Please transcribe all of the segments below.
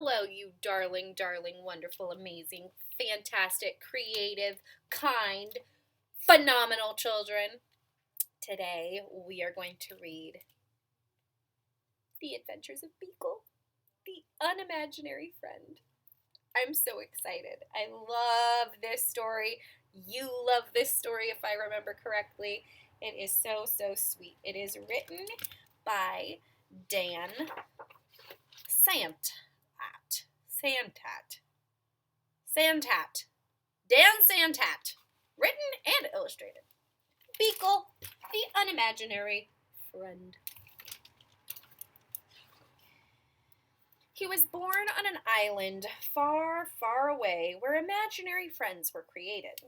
Hello, you darling, darling, wonderful, amazing, fantastic, creative, kind, phenomenal children. Today we are going to read The Adventures of Beekle, the Unimaginary Friend. I'm so excited. I love this story. You love this story, if I remember correctly. It is so, so sweet. It is written by Dan Santat. Dan Santat. Written and illustrated. Beekle, the Unimaginary Friend. He was born on an island far, far away where imaginary friends were created.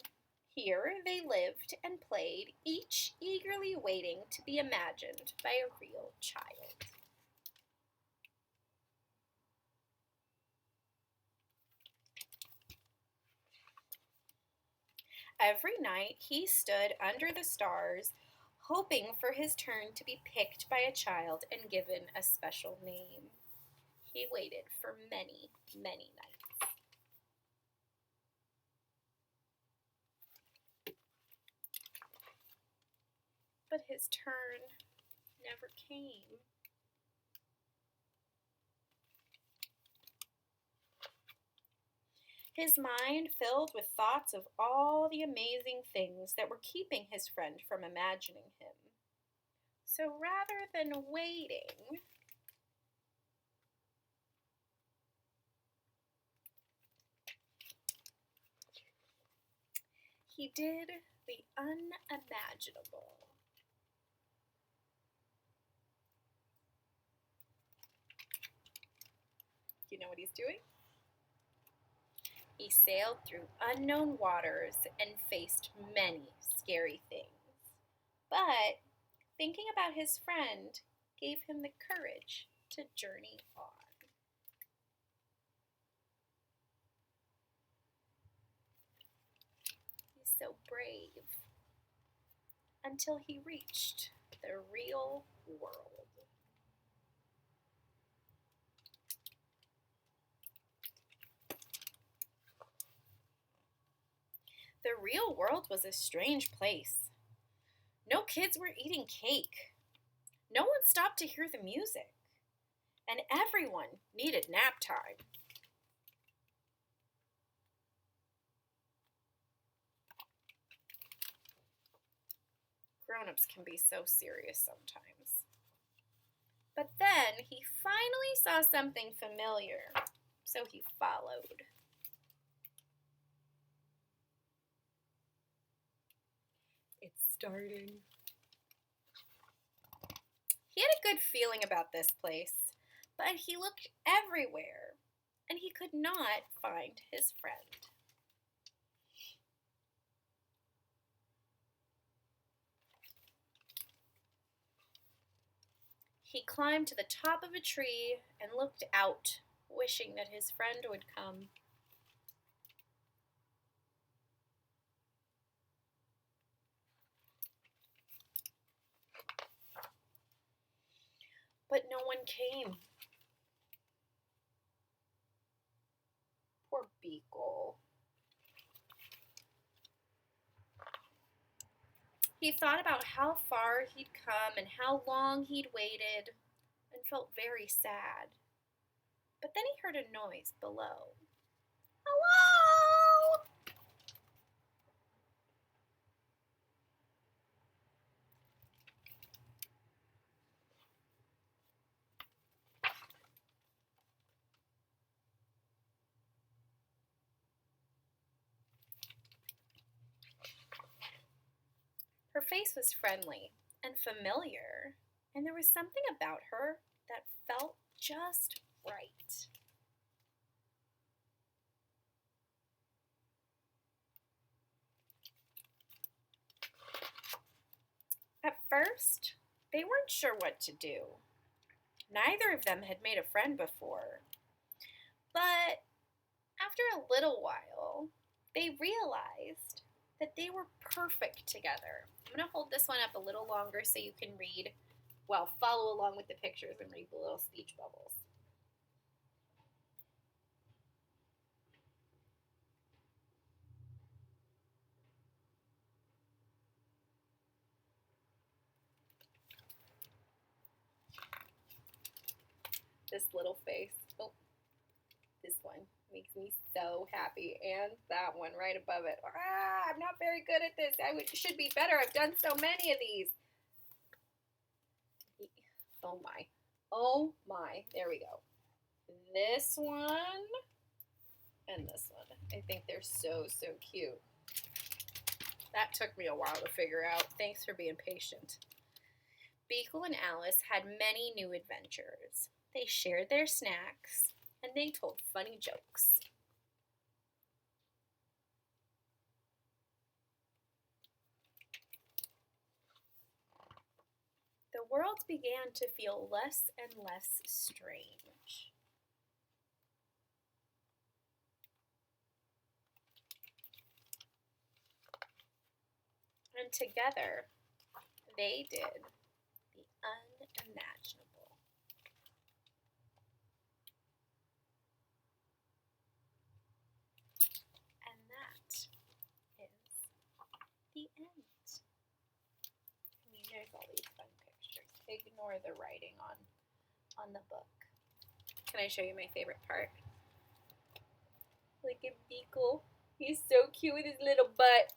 Here they lived and played, each eagerly waiting to be imagined by a real child. Every night he stood under the stars, hoping for his turn to be picked by a child and given a special name. He waited for many, many nights. But his turn never came. His mind filled with thoughts of all the amazing things that were keeping his friend from imagining him. So rather than waiting, he did the unimaginable. Do you know what he's doing? He sailed through unknown waters and faced many scary things. But thinking about his friend gave him the courage to journey on. He's so brave until he reached the real world. The real world was a strange place. No kids were eating cake. No one stopped to hear the music. And everyone needed nap time. Grown-ups can be so serious sometimes. But then he finally saw something familiar, so he followed. It's starting. He had a good feeling about this place, but he looked everywhere, and he could not find his friend. He climbed to the top of a tree and looked out, wishing that his friend would come. But no one came. Poor Beekle. He thought about how far he'd come and how long he'd waited and felt very sad. But then he heard a noise below. Hello! Her face was friendly and familiar, and there was something about her that felt just right. At first, they weren't sure what to do. Neither of them had made a friend before. But after a little while, they realized that they were perfect together. I'm going to hold this one up a little longer so you can read, well, follow along with the pictures and read the little speech bubbles. this little face. Oh, this one makes me so happy. And that one right above it. Ah, I'm not very good at this. Should be better. I've done so many of these. Oh my. Oh my. There we go. This one and this one. I think they're so, so cute. That took me a while to figure out. Thanks for being patient. Beekle and Alice had many new adventures. They shared their snacks, and they told funny jokes. The world began to feel less and less strange. And together, they did the unimaginable. And that is the end. I mean, there's all these fun pictures. Ignore the writing on the book. Can I show you my favorite part? Look at Beekle. He's so cute with his little butt.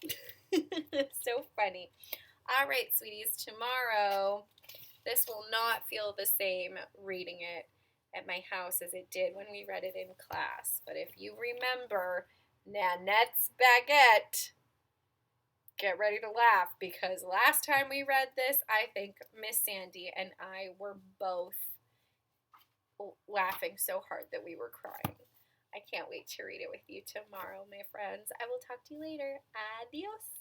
So funny. All right, sweeties, tomorrow this will not feel the same reading it at my house as it did when we read it in class. But if you remember Nanette's baguette, get ready to laugh, because last time we read this, I think Miss Sandy and I were both laughing so hard that we were crying. I can't wait to read it with you tomorrow, my friends. I will talk to you later. Adios.